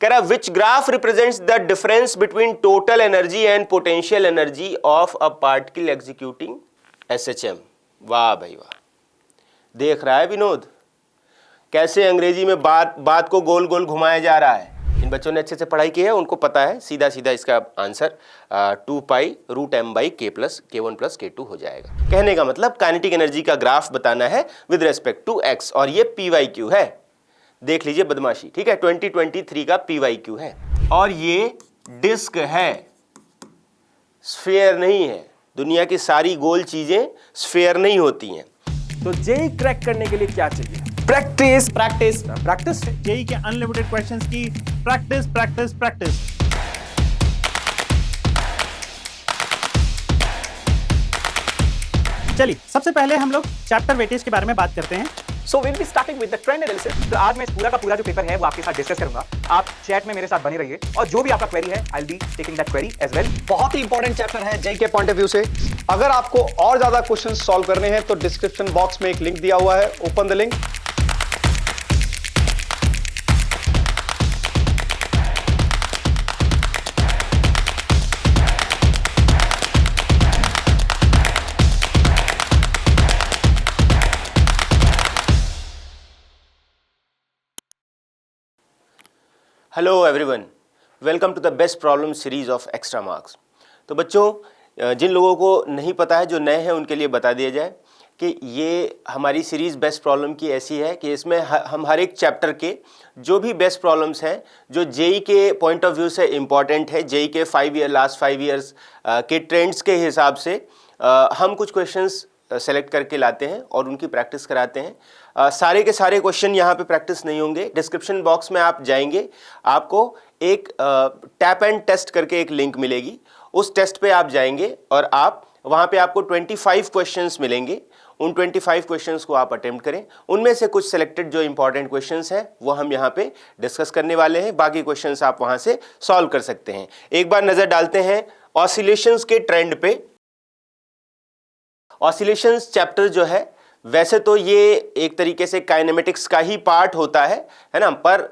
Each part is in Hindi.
कह रहा which graph represents the difference between total energy and potential energy of a particle executing SHM. वाह भाई वाह, देख रहा है विनोद कैसे अंग्रेजी में बात को गोल गोल घुमाया जा रहा है। इन बच्चों ने अच्छे से पढ़ाई की है, उनको पता है सीधा सीधा इसका आंसर 2π√m/k+k1+k2 हो जाएगा। कहने का मतलब काइनेटिक एनर्जी का ग्राफ बताना है विद रेस्पेक्ट टू x, और ये PYQ है। देख लीजिए बदमाशी, ठीक है, 2023 का PYQ है। और ये डिस्क है, स्फीयर नहीं है। दुनिया की सारी गोल चीजें स्फीयर नहीं होती हैं। तो जेई क्रैक करने के लिए क्या चाहिए? Practice practice practice. जेई के अनलिमिटेड क्वेश्चंस की प्रैक्टिस प्रैक्टिस प्रैक्टिस। चलिए सबसे पहले हम लोग चैप्टर वेटेज के बारे में बात करते हैं। So we'll be starting with the trend analysis. तो आज मैं पूरा का पूरा जो पेपर है वो आपके साथ डिस्कस करूंगा। आप चैट में मेरे साथ बने रहिए और जो भी आपका क्वेरी है I'll be taking that query as well. बहुत ही इंपॉर्टेंट चैप्टर है जेई के पॉइंट ऑफ व्यू से। अगर आपको और ज्यादा क्वेश्चन सॉल्व करने हैं तो डिस्क्रिप्शन बॉक्स में एक लिंक दिया हुआ है, open the link. Hello everyone, welcome to the best problem series of Extramarks. तो बच्चों, जिन लोगों को नहीं पता है, जो नए हैं, उनके लिए बता दिया जाए कि ये हमारी सीरीज़ बेस्ट प्रॉब्लम की ऐसी है कि इसमें हम हर एक चैप्टर के जो भी बेस्ट प्रॉब्लम्स हैं, जो जेई के पॉइंट ऑफ व्यू से इम्पॉर्टेंट है, जेई के लास्ट 5 ईयर्स के ट्रेंड्स के हिसाब से हम कुछ क्वेश्चंस सेलेक्ट करके लाते हैं और उनकी प्रैक्टिस कराते हैं। सारे के सारे क्वेश्चन यहाँ पे प्रैक्टिस नहीं होंगे। डिस्क्रिप्शन बॉक्स में आप जाएंगे, आपको एक टैप एंड टेस्ट करके एक लिंक मिलेगी। उस टेस्ट पे आप जाएंगे और आप वहाँ पे आपको 25 क्वेश्चंस मिलेंगे। उन 25 क्वेश्चंस को आप अटेम्प्ट करें। उनमें से कुछ सेलेक्टेड जो इंपॉर्टेंट क्वेश्चंस हैं वो हम यहाँ पे डिस्कस करने वाले हैं। बाकी क्वेश्चंस आप वहाँ से सॉल्व कर सकते हैं। एक बार नज़र डालते हैं ऑसिलेशंस के ट्रेंड पे। ऑसिलेशंस चैप्टर जो है, वैसे तो ये एक तरीके से काइनेमेटिक्स का ही पार्ट होता है ना, पर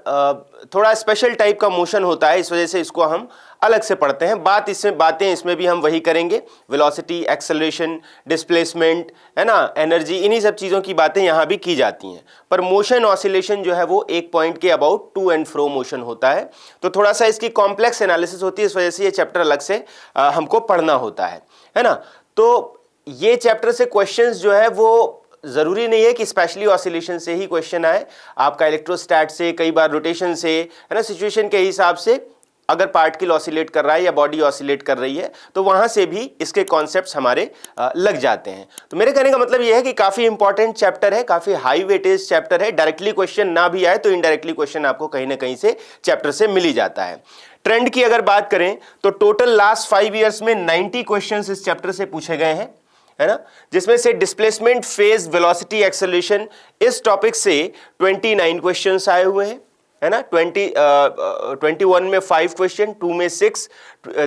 थोड़ा स्पेशल टाइप का मोशन होता है, इस वजह से इसको हम अलग से पढ़ते हैं। बातें इसमें भी हम वही करेंगे। वेलोसिटी, एक्सेलरेशन, डिस्प्लेसमेंट, है ना, एनर्जी, इन्हीं सब चीज़ों की बातें यहाँ भी की जाती हैं। पर मोशन ऑसिलेशन जो है वो एक पॉइंट के about to and fro motion होता है, तो थोड़ा सा इसकी कॉम्प्लेक्स एनालिसिस होती है, इस वजह से ये चैप्टर अलग से हमको पढ़ना होता है ना। तो ये चैप्टर से क्वेश्चंस जो है वो ज़रूरी नहीं है कि स्पेशली ऑसिलेशन से ही क्वेश्चन आए। आपका इलेक्ट्रोस्टैट से, कई बार रोटेशन से, है ना, सिचुएशन के हिसाब से अगर पार्टिकल ऑसिलेट कर रहा है या बॉडी ऑसिलेट कर रही है तो वहाँ से भी इसके कॉन्सेप्ट्स हमारे लग जाते हैं। तो मेरे कहने का मतलब ये है कि काफ़ी इंपॉर्टेंट चैप्टर है, काफ़ी हाई वेटेज चैप्टर है। डायरेक्टली क्वेश्चन ना भी आए तो इनडायरेक्टली क्वेश्चन आपको कहीं ना कहीं से चैप्टर से मिल ही जाता है। ट्रेंड की अगर बात करें तो टोटल लास्ट 5 ईयर्स में 90 क्वेश्चन इस चैप्टर से पूछे गए हैं, है ना, जिसमें से डिस्प्लेसमेंट, फेज, वेलोसिटी, एक्सेलरेशन, इस टॉपिक से 29 क्वेश्चंस आए हुए हैं, है ना। 21 में 5 क्वेश्चन, 2 में 6,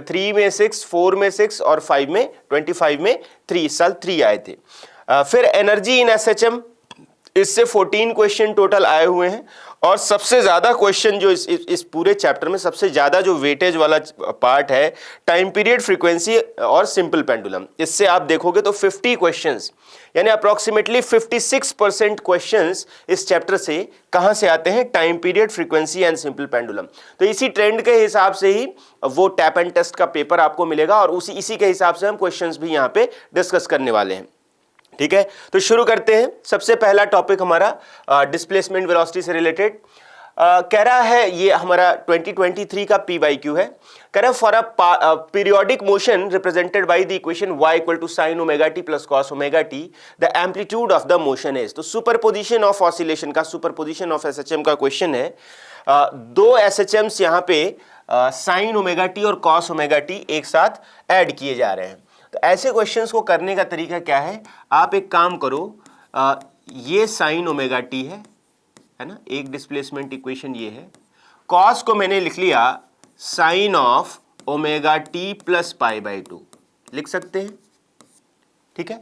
3 में 6, 4 में 6 और 5 में 25 में 3, इस साल 3 आए थे। फिर एनर्जी इन एसएचएम, इससे 14 क्वेश्चन टोटल आए हुए हैं। और सबसे ज़्यादा क्वेश्चन जो इस पूरे चैप्टर में सबसे ज़्यादा जो वेटेज वाला पार्ट है, टाइम पीरियड, फ्रीक्वेंसी और सिंपल पेंडुलम, इससे आप देखोगे तो 50 क्वेश्चंस, यानी अप्रॉक्सीमेटली 56% क्वेश्चंस इस चैप्टर से कहाँ से आते हैं? Time period, frequency and simple pendulum. तो इसी ट्रेंड के हिसाब से ही वो टैप एंड टेस्ट का पेपर आपको मिलेगा और इसी के हिसाब से हम क्वेश्चंस भी यहाँ पे डिस्कस करने वाले हैं। ठीक है, तो शुरू करते हैं। सबसे पहला टॉपिक हमारा डिस्प्लेसमेंट वेलोसिटी से रिलेटेड कह रहा है, ये हमारा 2023 का PYQ है। कह रहा है for a periodic motion represented by the equation y = sin ωt + cos ωt the amplitude of the motion is. तो सुपरपोजिशन ऑफ ऑसिलेशन का, सुपरपोजिशन ऑफ एसएचएम का क्वेश्चन है। दो एसएचएम्स यहाँ पे sin ωt और cos ωt एक साथ ऐड किए जा रहे हैं। तो ऐसे क्वेश्चंस को करने का तरीका क्या है? आप एक काम करो, ये sin ωt है ना, एक डिस्प्लेसमेंट इक्वेशन ये है। cos को मैंने लिख लिया sin ऑफ ωt + π/2 लिख सकते हैं, ठीक है।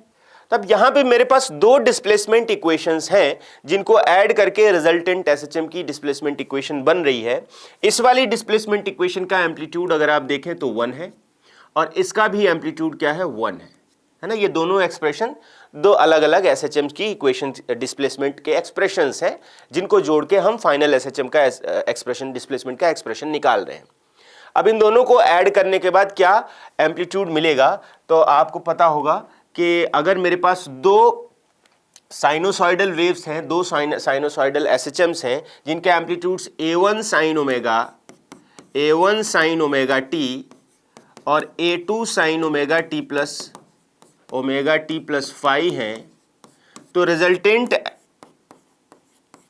तब यहां पे मेरे पास दो डिस्प्लेसमेंट इक्वेशंस हैं जिनको ऐड करके रिजल्टेंट एसएचएम की डिस्प्लेसमेंट इक्वेशन बन रही है। इस वाली डिस्प्लेसमेंट इक्वेशन का एम्पलीट्यूड अगर आप देखें तो 1 है और इसका भी एम्पलीट्यूड क्या है, 1 है ना। ये दोनों एक्सप्रेशन दो अलग अलग एसएचएम की इक्वेशन डिस्प्लेसमेंट के एक्सप्रेशंस हैं जिनको जोड़ के हम फाइनल एसएचएम का एक्सप्रेशन डिस्प्लेसमेंट का एक्सप्रेशन निकाल रहे हैं। अब इन दोनों को ऐड करने के बाद क्या एम्पलीट्यूड मिलेगा, तो आपको पता होगा कि अगर मेरे पास दो साइनोसॉइडल वेव्स हैं, दो साइनोसॉइडल एसएचएम्स हैं जिनके amplitudes A1 sign omega t और A2 sine omega t plus phi हैं, तो रिजल्टेंट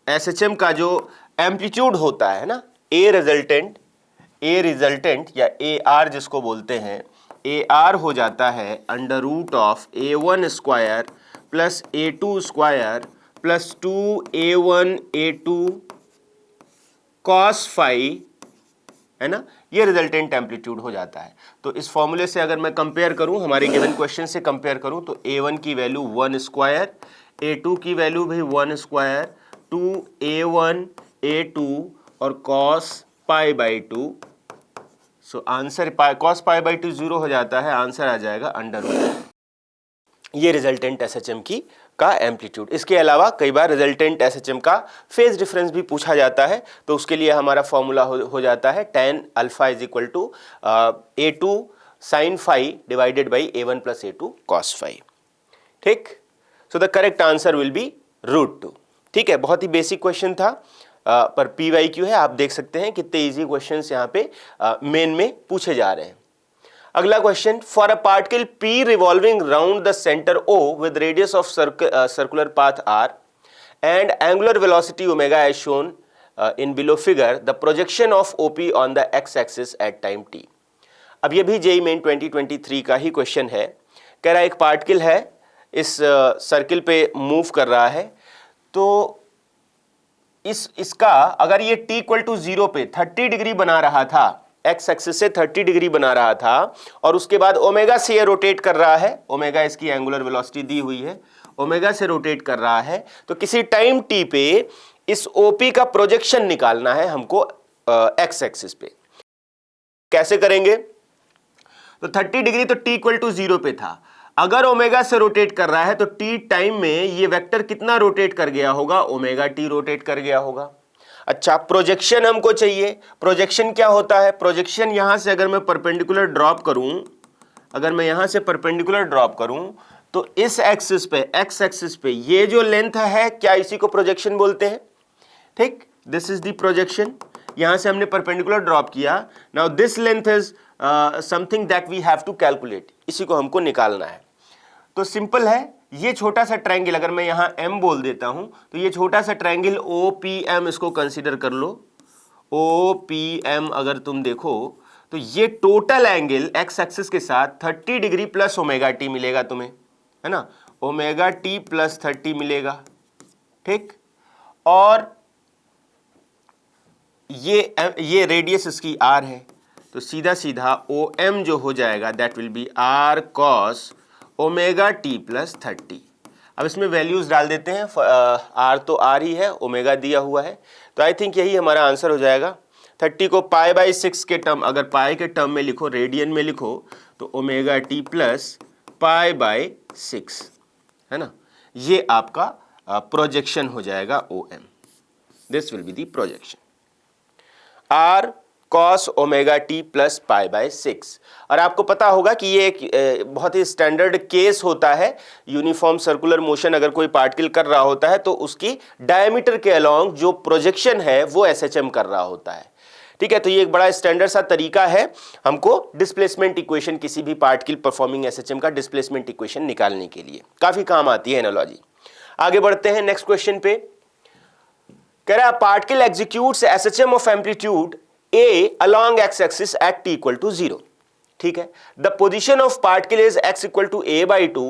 एसएचएम का जो एम्पलीट्यूड होता है ना, ए रिजल्टेंट या AR जिसको बोलते हैं, AR हो जाता है under root of A1 square plus A2 square plus 2A1 A2 cos phi, है ना। ये रिजल्टेंट एम्पलीट्यूड हो जाता है। तो इस फॉर्मूले से अगर मैं कंपेयर करूं, हमारे गिवन क्वेश्चन से कंपेयर करूं, तो A1 की वैल्यू 1 स्क्वायर, A2 की वैल्यू भी 1 स्क्वायर, 2A1 A2 और cos pi by 2। So answer cos pi by 2 0 हो जाता है, आंसर आ जाएगा अंडर रूट। ये रिजल्टेंट एसएचएम की का एम्पलीट्यूड। इसके अलावा कई बार रिजल्टेंट एसएचएम का फेज डिफरेंस भी पूछा जाता है, तो उसके लिए हमारा फॉर्मूला हो जाता है tan alpha is equal to A2 sine phi divided by A1 plus A2 cos phi. ठीक, so the correct answer will be √2। ठीक है, बहुत ही बेसिक क्वेश्चन था, पर PYQ है, आप देख सकते हैं कितने इजी क्वेश्चंस यहाँ पे मेन में पूछे जा रहे हैं। अगला question, for a particle P revolving round the centre O with radius of circular path R and angular velocity omega as shown in below figure, the projection of OP on the x axis at time t। अब ये भी JEE मेन 2023 का ही क्वेश्चन है। कह रहा है एक पार्टिकल है, इस सर्किल पे मूव कर रहा है, तो इसका अगर ये t इक्वल टू 0 पे 30 डिग्री बना रहा था, x एक्सिस से 30 डिग्री बना रहा था, और उसके बाद ओमेगा से ये रोटेट कर रहा है, ओमेगा इसकी एंगुलर वेलोसिटी दी हुई है, ओमेगा से रोटेट कर रहा है, तो किसी टाइम t पे इस OP का प्रोजेक्शन निकालना है हमको x एक्सिस पे। कैसे करेंगे, तो 30 डिग्री तो t इक्वल टू 0 पे था, अगर ओमेगा से रोटेट कर रहा है तो t टाइम में ये वेक्टर कितना रोटेट कर गया होगा, ओमेगा t रोटेट कर गया होगा। अच्छा, प्रोजेक्शन हमको चाहिए। प्रोजेक्शन क्या होता है, प्रोजेक्शन यहां से अगर मैं परपेंडिकुलर ड्रॉप करूं, अगर मैं यहां से परपेंडिकुलर ड्रॉप करूं, तो इस एक्सिस पे, x एक्सिस पे ये जो लेंथ है, क्या इसी को प्रोजेक्शन बोलते हैं। ठीक, दिस इज द प्रोजेक्शन। यहां से हमने परपेंडिकुलर ड्रॉप किया, now this length is something that we have to calculate, इसी को हमको निकालना है। तो सिंपल है, ये छोटा सा ट्रायंगल अगर मैं यहां M बोल देता हूं, तो ये छोटा सा ट्रायंगल OPM इसको कंसीडर कर लो। OPM अगर तुम देखो तो ये टोटल एंगल x एक्सिस के साथ 30 डिग्री प्लस ओमेगा टी मिलेगा तुम्हें, है ना, ओमेगा टी प्लस 30 मिलेगा। ठीक, और ये रेडियस इसकी R है, तो सीधा सीधा OM जो हो जाएगा that will be R cos omega t plus 30। अब इसमें वैल्यूज डाल देते हैं, R तो R ही है, ओमेगा दिया हुआ है, तो आई थिंक यही हमारा आंसर हो जाएगा। 30 को पाई बाई 6 के टर्म, अगर पाई के टर्म में लिखो, रेडियन में लिखो, तो omega t plus pi by 6, है ना। ये आपका प्रोजेक्शन हो जाएगा OM। This will be the projection R cos omega t plus pi by 6। और आपको पता होगा कि ये एक बहुत ही स्टैंडर्ड केस होता है, यूनिफॉर्म सर्कुलर मोशन अगर कोई पार्टिकल कर रहा होता है तो उसकी डायमीटर के अलोंग जो प्रोजेक्शन है वो एसएचएम कर रहा होता है। ठीक है, तो ये एक बड़ा स्टैंडर्ड सा तरीका है हमको डिस्प्लेसमेंट इक्वेशन, किसी भी पार्टिकल परफॉर्मिंग एसएचएम का डिस्प्लेसमेंट इक्वेशन निकालने के लिए काफी काम आती है एनालॉजी। आगे बढ़ते हैं नेक्स्ट क्वेश्चन पे। कह रहा है particle executes SHM of amplitude A along x axis at t equal to 0. ठीक है, the position of particle is x equal to a by 2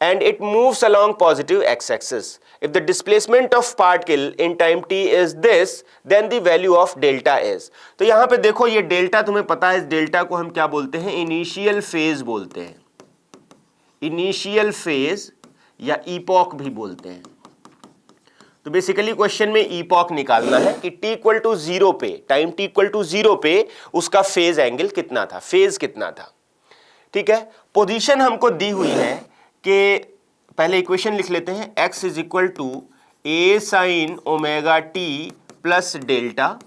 and it moves along positive x axis. If the displacement of particle in time t is this, then the value of delta is. तो यहां पे देखो, ये डेल्टा तुम्हें पता है, इस डेल्टा को हम क्या बोलते हैं, इनिशियल फेज बोलते हैं। इनिशियल फेज या ईपॉक भी बोलते हैं। तो बेसिकली क्वेश्चन में ईपॉक निकालना है कि t इक्वल टू 0 पे, टाइम t इक्वल टू 0 पे उसका फेज एंगल कितना था, फेज कितना था। ठीक है, पोजीशन हमको दी हुई है कि पहले इक्वेशन लिख लेते हैं, x is equal to a sine omega t plus delta.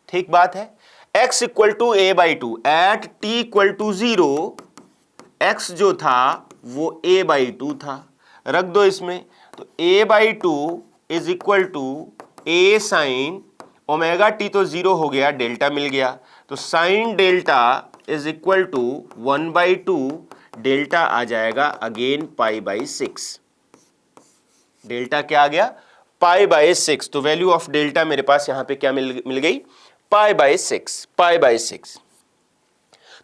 ठीक बात है, x equal to a by two, at t equal to 0 x जो था वो a बाई टू था, रख दो इसमें। तो a by two is equal to a sine omega t, तो 0 हो गया, डेल्टा मिल गया, तो sine delta is equal to 1 by two, delta आ जाएगा अगेन पाई बाई 6। डेल्टा क्या आ गया, पाई बाई 6। तो वैल्यू ऑफ डेल्टा मेरे पास यहां पे क्या मिल गई, पाई बाई 6, पाई बाई 6।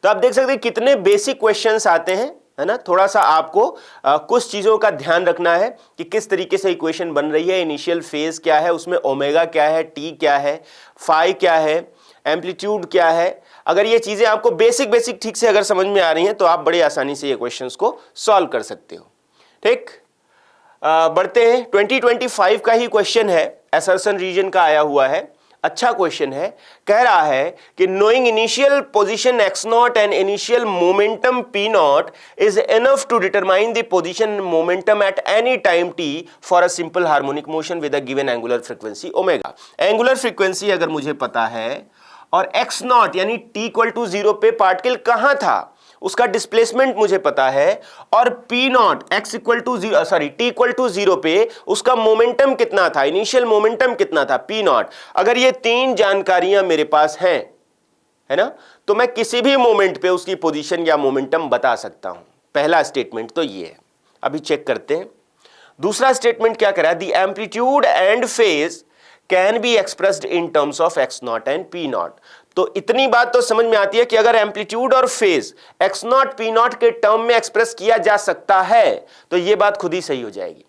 तो आप देख सकते हैं कितने बेसिक क्वेश्चंस आते हैं, है ना। थोड़ा सा आपको कुछ चीजों का ध्यान रखना है कि किस तरीके से इक्वेशन बन रही है, इनिशियल फेज क्या है, उसमें ओमेगा क्या है, टी क्या है, फाई क्या है, एम्पलीट्यूड क्या है। अगर ये चीजें आपको बेसिक ठीक से अगर समझ में आ रही हैं तो आप बड़ी आसानी से ये क्वेश्चंस को सॉल्व कर सकते हो। ठीक, बढ़ते हैं। 2025 का ही क्वेश्चन है, असर्शन रीजन का आया हुआ है, अच्छा क्वेश्चन है। कह रहा है कि knowing initial position x not and initial momentum p not is enough to determine the position momentum at any time t for a simple harmonic motion with a given angular frequency omega. Angular frequency अगर मुझे पता है और x नॉट यानी t इक्वल टू 0 पे पार्टिकल कहां था उसका डिस्प्लेसमेंट मुझे पता है, और p not x equal to 0 sorry t equal to 0 पे उसका मोमेंटम कितना था, इनिशियल मोमेंटम कितना था, p नॉट। अगर ये तीन जानकारियां मेरे पास हैं, है ना, तो मैं किसी भी मोमेंट पे उसकी पोजीशन या मोमेंटम बता सकता हूं। पहला स्टेटमेंट तो ये है। अभी चेक करते हैं दूसरा स्टेटमेंट क्या करा, the amplitude and phase can be expressed in terms of x not and p not. तो इतनी बात तो समझ में आती है कि अगर एम्पलीट्यूड और phase x not p not के टर्म में एक्सप्रेस किया जा सकता है तो यह बात खुद ही सही हो जाएगी,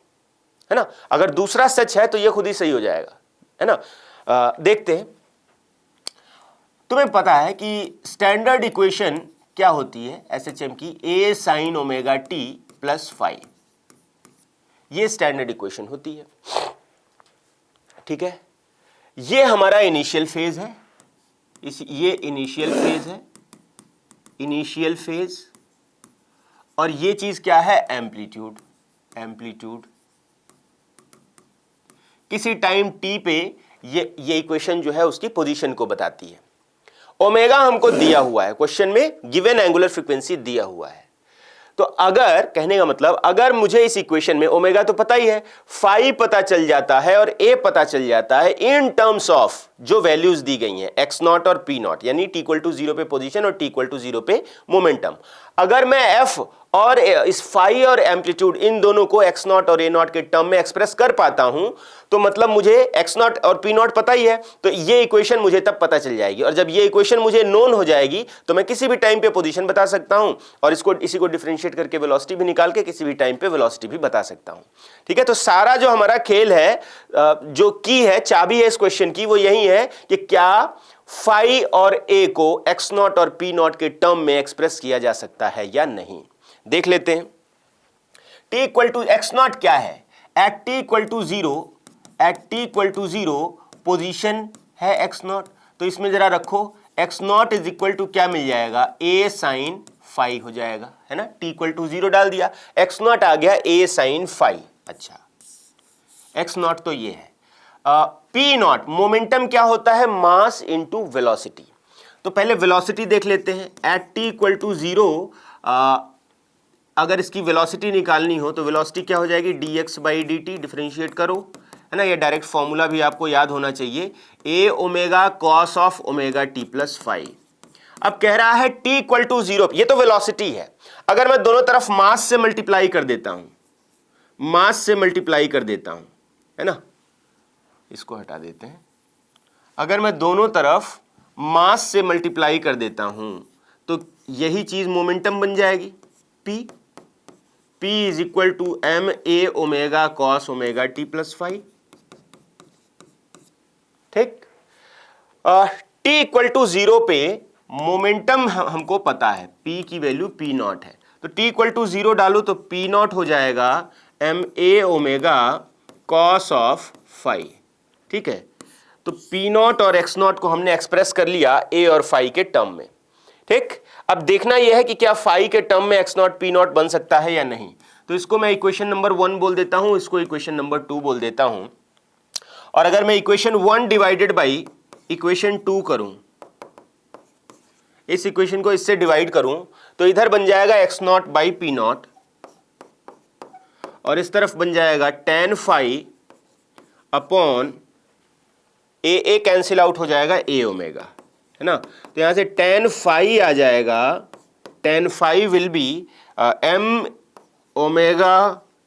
है ना। अगर दूसरा सच है तो यह खुद ही सही हो जाएगा, है ना। देखते हैं, तुम्हें पता है कि स्टैंडर्ड इक्वेशन क्या होती है SHM की, a sine omega t plus phi, ये स्टैंडर्ड इक्वेशन होती है। ठीक है, ये हमारा इनिशियल फेज है, ये इनिशियल फेज है, इनिशियल फेज, और ये चीज क्या है, एम्पलीट्यूड। एम्पलीट्यूड किसी टाइम t पे ये इक्वेशन जो है उसकी पोजीशन को बताती है। ओमेगा हमको दिया हुआ है क्वेश्चन में, गिवन एंगुलर फ्रीक्वेंसी दिया हुआ है। तो अगर, कहने का मतलब, अगर मुझे इस इक्वेशन में ओमेगा तो पता ही है, फाई पता चल जाता है और ए पता चल जाता है इन टर्म्स ऑफ जो वैल्यूज दी गई हैं x नॉट और p नॉट, यानी t इक्वल टू 0 पे पोजीशन और t इक्वल टू 0 पे मोमेंटम। अगर मैं f और इस फाई और एम्पलीट्यूड इन दोनों को x नॉट और a नॉट के टर्म में एक्सप्रेस कर पाता हूं तो मतलब मुझे x नॉट और p नॉट पता ही है, तो ये इक्वेशन मुझे तब पता चल जाएगी। और जब ये इक्वेशन मुझे नोन हो जाएगी तो मैं किसी भी टाइम पे पोजीशन बता सकता हूं और इसी को डिफरेंशिएट करके वेलोसिटी भी निकाल के किसी भी टाइम पे वेलोसिटी भी बता सकता हूं। ठीक है, तो सारा जो हमारा खेल है, जो की है, चाबी है इस क्वेश्चन की, वो यही है कि क्या फाई और a को x नॉट और p नॉट के टर्म में एक्सप्रेस किया जा सकता है या नहीं। देख लेते हैं। t equal to x not क्या है, at t equal to 0, at t equal to 0 position है x नॉट, तो इसमें जरा रखो x not is equal to क्या मिल जाएगा, a साइन फाई हो जाएगा, है ना। t इक्वल टू 0 डाल दिया, x नॉट आ गया a साइन फाई। अच्छा, x नॉट तो ये है। p नॉट मोमेंटम क्या होता है, मास इंटू वेलोसिटी। तो पहले वेलोसिटी देख लेते हैं। एट t इक्वल टू 0 अगर इसकी वेलोसिटी निकालनी हो तो वेलोसिटी क्या हो जाएगी, dx बाई dt, डिफरेंशिएट करो, है ना। ये डायरेक्ट फॉर्मूला भी आपको याद होना चाहिए, a omega cos of omega t plus phi. अब कह रहा है t इक्वल टू 0, ये तो वेलोसिटी है। अगर मैं दोनों तरफ मास से मल्टीप्लाई कर देता हूं, मास से मल्टीप्लाई कर देता हूं, है ना, इसको हटा देते हैं। अगर मैं दोनों तरफ मास से मल्टीप्लाई कर देता हूं तो यही चीज मोमेंटम बन जाएगी, p is equal to m a omega cos omega t plus phi. ठीक, t इक्वल टू 0 पे मोमेंटम हमको पता है, p की वैल्यू p नॉट है, तो t इक्वल टू 0 डालो तो p नॉट हो जाएगा m a omega cos of phi. ठीक है, तो पी नॉट और एक्स नॉट को हमने एक्सप्रेस कर लिया ए और फाई के टर्म में। ठीक, अब देखना यह है कि क्या फाई के टर्म में एक्स नॉट पी नॉट बन सकता है या नहीं। तो इसको मैं इक्वेशन नंबर 1 बोल देता हूं, इसको इक्वेशन नंबर 2 बोल देता हूं। और अगर मैं इक्वेशन 1 डिवाइडेड बाई इक्वेशन 2 करूं, इस इक्वेशन को इससे डिवाइड करूं, तो इधर बन जाएगा x not by p not और इस तरफ बन जाएगा tan फाई अपॉन ए कैंसिल आउट हो जाएगा ए ओमेगा, है ना। तो यहां से tan फाई आ जाएगा, tan phi will be m omega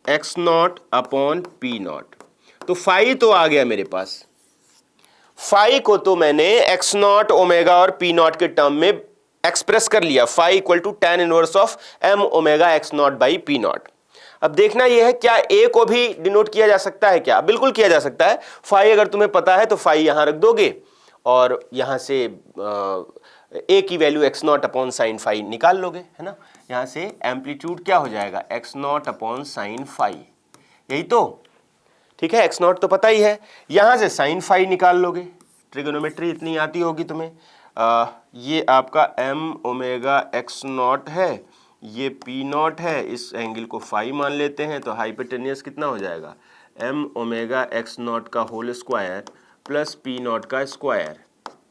x not upon p not. तो फाई तो आ गया मेरे पास, फाई को तो मैंने एक्स नॉट ओमेगा और पी नॉट के टर्म में एक्सप्रेस कर लिया, phi equal to tan inverse of m omega x not by p not. अब देखना यह है क्या ए को भी डिनोट किया जा सकता है क्या? बिल्कुल किया जा सकता है। फाई अगर तुम्हें पता है तो फाई यहां रख दोगे और यहां से ए की value x not upon sine phi निकाल लोगे, है ना। यहां से एम्पलीट्यूड क्या हो जाएगा, x not upon sine phi, यही तो। ठीक है, एक्स नॉट तो पता ही है, यहां से साइन फाई निकाल लोगे। ट्रिगोनोमेट्री इतनी आती होगी तुम्हें। ये आपका एम ओमेगा एक्स नॉट है, ये पी नॉट है, इस एंगल को फाई मान लेते हैं, तो हाइपोटेनियस कितना हो जाएगा, एम ओमेगा एक्स नॉट का whole square plus p not का स्क्वायर।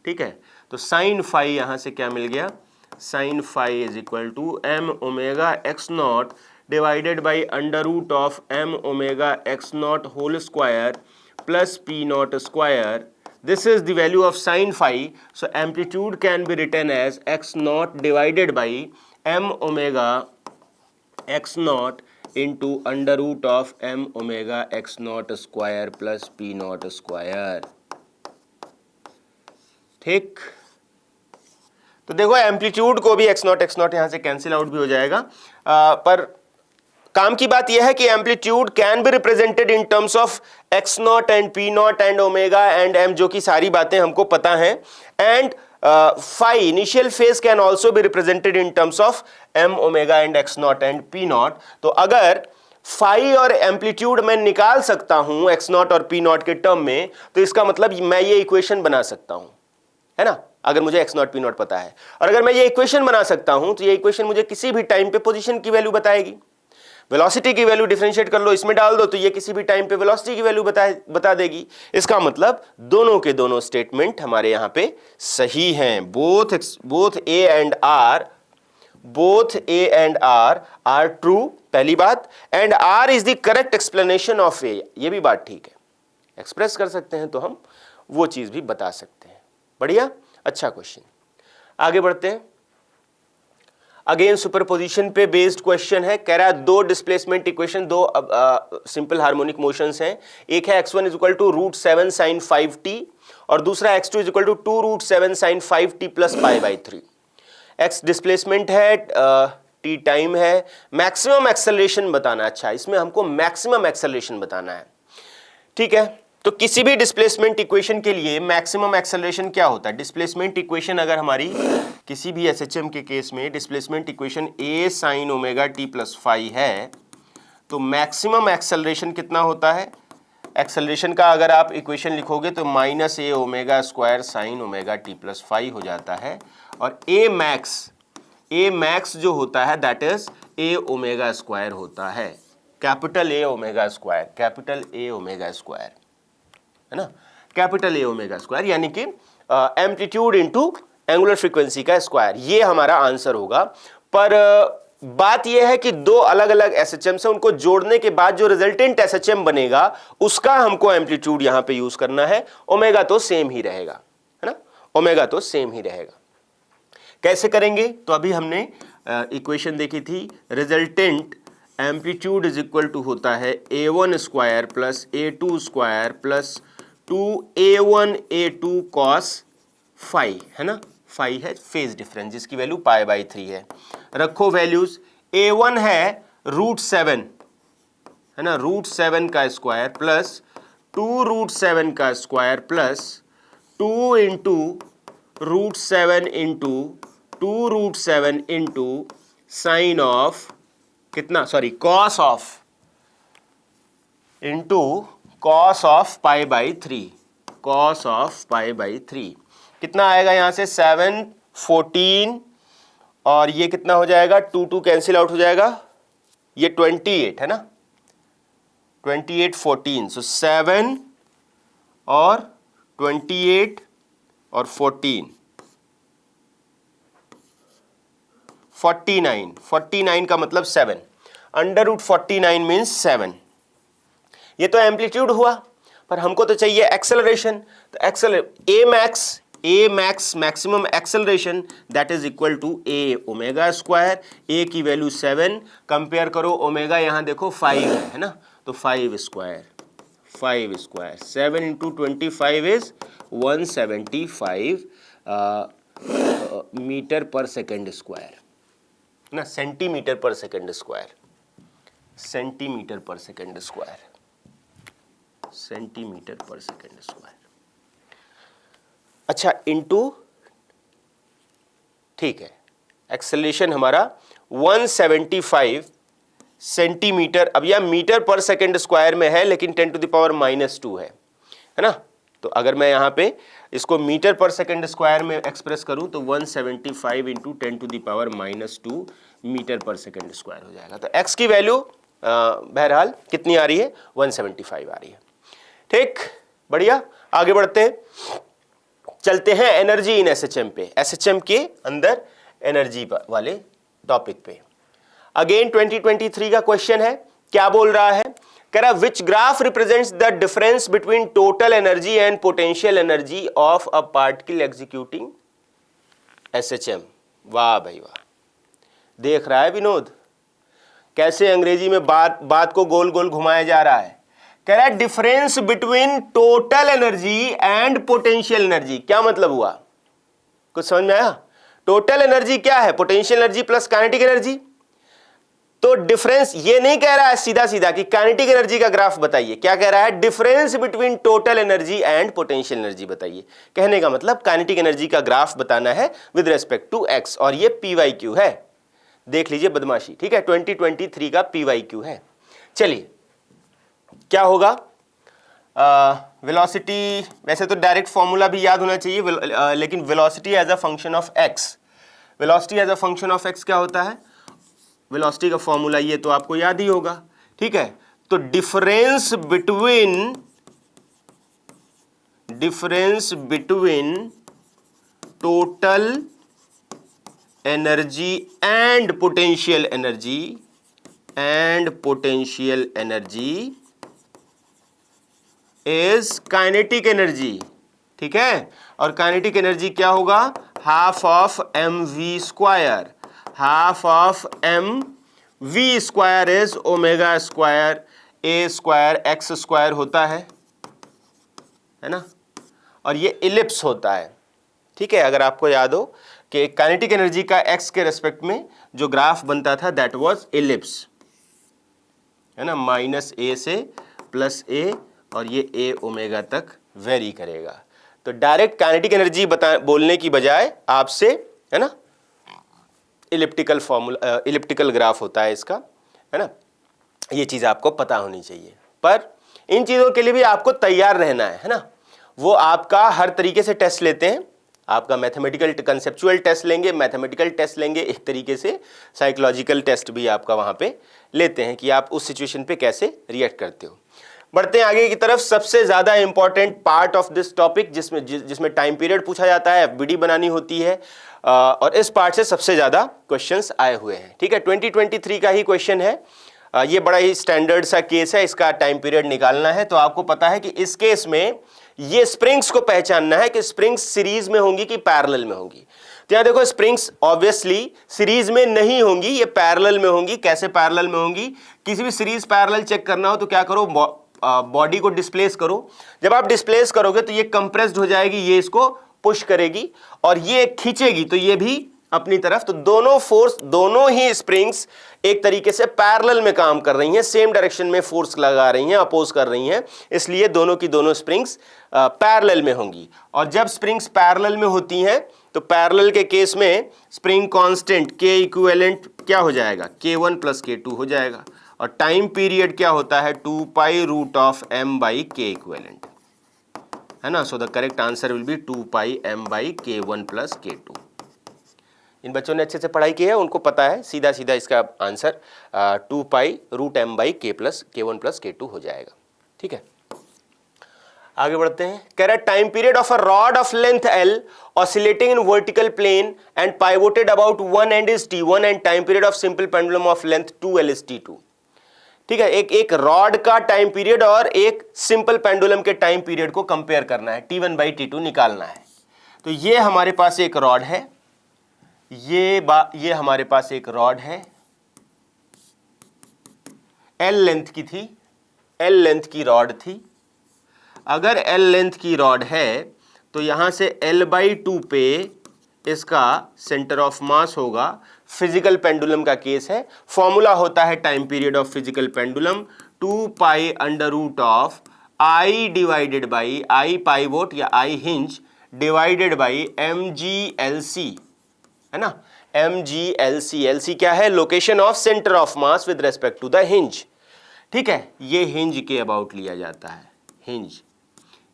ठीक है, तो साइन फाई यहाँ से क्या मिल गया, sine phi is equal to m omega x not divided by under root of m omega x not whole square plus p not square. This is the value of sin phi, so amplitude can be written as x naught divided by m omega x naught into under root of m omega x naught square plus p naught square। ठीक, तो देखो एम्पलीट्यूड को भी x naught यहां से कैंसिल आउट भी हो जाएगा। पर काम की बात यह है कि amplitude can be represented in terms of x not and p not and omega and m, जो कि सारी बातें हमको पता हैं। And phi initial phase can also be represented in terms of m omega and x not and p not. तो अगर फाई और एम्पलीट्यूड मैं निकाल सकता हूं एक्स नॉट और पी नॉट के टर्म में, तो इसका मतलब मैं ये इक्वेशन बना सकता हूं, है ना, अगर मुझे एक्स नॉट पी नॉट पता है। और अगर मैं ये इक्वेशन बना सकता हूं तो ये इक्वेशन मुझे किसी भी टाइम पे पोजीशन की वैल्यू बताएगी। वेलोसिटी की वैल्यू डिफरेंशिएट कर लो, इसमें डाल दो, तो ये किसी भी टाइम पे वेलोसिटी की वैल्यू बता देगी। इसका मतलब दोनों के दोनों स्टेटमेंट हमारे यहां पे सही हैं। Both A and R are true, पहली बात, and R is the correct explanation of A, ये भी बात ठीक है। एक्सप्रेस कर सकते हैं तो हम वो चीज भी बता सकते हैं। बढ़िया, अच्छा क्वेश्चन। आगे बढ़ते हैं। अगेन सुपरपोजिशन पे बेस्ड क्वेश्चन है। कह रहा है दो डिस्प्लेसमेंट इक्वेशन, दो सिंपल हार्मोनिक मोशंस हैं। एक है x1 equal to √7 sin 5t और दूसरा x2 equal to 2√7 sin 5t प्लस पाई बाई 3। x डिस्प्लेसमेंट है, t टाइम है, मैक्सिमम एक्सेलरेशन बताना। अच्छा, इसमें हमको मैक्सिमम एक्सेलरेशन बताना है। ठीक है, तो किसी भी डिस्प्लेसमेंट इक्वेशन के लिए मैक्सिमम एक्सेलरेशन क्या होता है? डिस्प्लेसमेंट इक्वेशन अगर हमारी किसी भी एसएचएम के केस में displacement equation a sin omega t plus phi है, तो मैक्सिमम एक्सेलरेशन कितना होता है? एक्सेलरेशन का अगर आप इक्वेशन लिखोगे तो minus a omega square sine omega t plus phi हो जाता है। और a मैक्स जो होता है that is a omega square होता है, capital A omega square, capital A omega square, है ना, कैपिटल A ओमेगा स्क्वायर, यानी कि एम्पलीट्यूड इनटू एंगुलर फ्रीक्वेंसी का स्क्वायर। ये हमारा आंसर होगा। पर बात यह है कि दो अलग अलग एसएचएम से उनको जोड़ने के बाद जो रिजल्टेंट एसएचएम बनेगा उसका हमको एम्पलीट्यूड यहां पे यूज करना है। ओमेगा तो सेम ही रहेगा, है ना, ओमेगा तो सेम ही रहेगा। कैसे करेंगे? तो अभी हमने इक्वेशन देखी थी, resultant amplitude is equal to होता है a1 square plus a2 square plus 2a1 a2 cos phi, है ना, फाई है फेज डिफरेंस जिसकी वैल्यू पाई बाई 3 है। रखो वैल्यूज, a1 है √7, है ना, √7 का स्क्वायर प्लस 2√7 का square plus 2 into √7 into 2√7 into sine of कितना, sorry, cos of into cos of pi by 3, cos of pi by 3 कितना आएगा यहां से 7, 14 और ये कितना हो जाएगा 2 कैंसिल आउट हो जाएगा, ये 28 है ना, 28 14, सो 7 और 28 और 14 49, 49 का मतलब 7, अंडर रूट 49 मीन्स 7। ये तो एम्पलीट्यूड हुआ, पर हमको तो चाहिए एक्सेलरेशन, तो a max maximum acceleration that is equal to a omega square, a की वैल्यू 7, कंपेयर करो ओमेगा यहां देखो 5 है ना, तो 5 स्क्वायर 7 इंटू 25 इज 175 मीटर पर सेकेंड स्क्वायर ना, सेंटीमीटर पर सेकेंड स्क्वायर, सेंटीमीटर पर सेकेंड स्क्वायर, सेंटीमीटर पर सेकेंड स्क्वायर। अच्छा इंटू, ठीक है, एक्सेलरेशन हमारा 175 सेंटीमीटर, अब यह मीटर पर सेकेंड स्क्वायर में है लेकिन 10 टू द पावर -2 है ना, तो अगर मैं यहां पे इसको मीटर पर सेकेंड स्क्वायर में एक्सप्रेस करूं तो 175 into 10 to the power -2 metre पर सेकेंड स्क्वायर हो जाएगा। तो x की वैल्यू बहरहाल कितनी आ रही है 175 आ रही है। ठीक, बढ़िया, आगे बढ़ते हैं, चलते हैं एनर्जी इन एसएचएम पे, एसएचएम के अंदर एनर्जी वाले टॉपिक पे। अगेन 2023 का क्वेश्चन है, क्या बोल रहा है, कह रहा which graph represents the difference between total energy and potential energy of a particle executing SHM. वाह भाई वाह, देख रहा है विनोद कैसे अंग्रेजी में बात को गोल गोल घुमाया जा रहा है। कह रहा है difference between total energy and potential energy, क्या मतलब हुआ, कुछ समझ में आया? टोटल एनर्जी क्या है, potential energy plus kinetic energy. तो डिफरेंस ये नहीं कह रहा है सीधा सीधा कि काइनेटिक एनर्जी का ग्राफ बताइए, क्या कह रहा है, difference between total energy and potential energy बताइए। कहने का मतलब काइनेटिक एनर्जी का ग्राफ बताना है विद रेस्पेक्ट टू एक्स, और ये PYQ है, देख लीजिए बदमाशी, ठीक है, 2023 का PYQ है। चलिए क्या होगा, वेलोसिटी, वैसे तो डायरेक्ट फॉर्मूला भी याद होना चाहिए, लेकिन velocity as a function of x, velocity as a function of x क्या होता है, वेलोसिटी का फॉर्मूला ये तो आपको याद ही होगा, ठीक है। तो difference between total energy and potential energy is kinetic energy, ठीक है। और काइनेटिक एनर्जी क्या होगा, half of mv square, half of mv square is omega square a square x square होता है ना, और ये इलिप्स होता है, ठीक है। अगर आपको याद हो कि काइनेटिक एनर्जी का x के रेस्पेक्ट में जो ग्राफ बनता था दैट वाज इलिप्स, है ना, -a से +a, और ये a ओमेगा तक वेरी करेगा। तो डायरेक्ट काइनेटिक एनर्जी बोलने की बजाय आपसे, है ना, इलिप्टिकल फॉर्मूला, इलिप्टिकल ग्राफ होता है इसका, है ना, ये चीज़ आपको पता होनी चाहिए। पर इन चीज़ों के लिए भी आपको तैयार रहना है ना, वो आपका हर तरीके से टेस्ट लेते हैं, आपका मैथमेटिकल कंसेप्चुअल टेस्ट लेंगे, मैथमेटिकल टेस्ट लेंगे, एक तरीके से साइकोलॉजिकल टेस्ट भी आपका वहाँ पे लेते हैं कि आप उस सिचुएशन पे कैसे रिएक्ट करते हो। बढ़ते हैं आगे की तरफ, सबसे ज़्यादा important part of this topic जिसमें टाइम पीरियड पूछा जाता है, FBD बनानी होती है, और इस पार्ट से सबसे ज़्यादा क्वेश्चंस आए हुए हैं, ठीक है। 2023 का ही क्वेश्चन है, ये बड़ा ही स्टैंडर्ड सा केस है, इसका टाइम पीरियड निकालना है। तो आपको पता है कि इस केस में ये स्प्रिंग्स को पहचानना है कि स्प्रिंग्स सीरीज में होंगी कि पैरेलल में होंगी। तो यहाँ देखो स्प्रिंग्स ऑब्वियसली सीरीज में नहीं होंगी, ये पैरेलल में होंगी। कैसे पैरेलल में होंगी, किसी भी सीरीज पैरेलल चेक करना हो तो क्या करो, बॉडी को डिस्प्लेस करो। जब आप डिस्प्लेस करोगे तो ये कंप्रेस्ड हो जाएगी, ये इसको पुश करेगी, और ये खींचेगी तो ये भी अपनी तरफ। तो दोनों फोर्स, दोनों ही स्प्रिंग्स एक तरीके से पैरेलल में काम कर रही हैं, सेम डायरेक्शन में फोर्स लगा रही हैं, अपोज कर रही हैं, इसलिए दोनों की दोनों स्प्रिंग्स पैरेलल में होंगी। और जब स्प्रिंग्स पैरेलल में होती हैं तो पैरेलल के केस में स्प्रिंग कांस्टेंट K इक्विवेलेंट क्या हो जाएगा, K1 + K2 हो जाएगा। और टाइम पीरियड क्या होता है 2 pi root of m by k equivalent, है ना। So the correct answer will be 2 pi m by k1 plus k2। इन बच्चों ने अच्छे से पढ़ाई की है, उनको पता है सीधा सीधा इसका answer 2 pi root m by k plus k1 plus k2 हो जाएगा। ठीक है, आगे बढ़ते हैं। कह रहा है time period of a rod of length L oscillating in vertical plane and pivoted about one end is T1 and time period of simple pendulum of length 2L is T2। ठीक है, एक रॉड का टाइम पीरियड और एक सिंपल पेंडुलम के टाइम पीरियड को कंपेयर करना है, T1 बाई T2 निकालना है। तो ये हमारे पास एक रॉड है, ये हमारे पास एक रॉड है, L लेंथ की थी, L लेंथ की रॉड थी। अगर L लेंथ की रॉड है तो यहां से L/2 पे इसका सेंटर ऑफ मास होगा। फिजिकल पेंडुलम का केस है, फॉर्मूला होता है time period of physical pendulum 2 pi under root of I divided by I pivot या I hinge divided by mg/Lc, है ना। mg/Lc, Lc क्या है? Location of centre of mass with respect to the hinge. ठीक है, ये हिंज के अबाउट लिया जाता है, हिंज।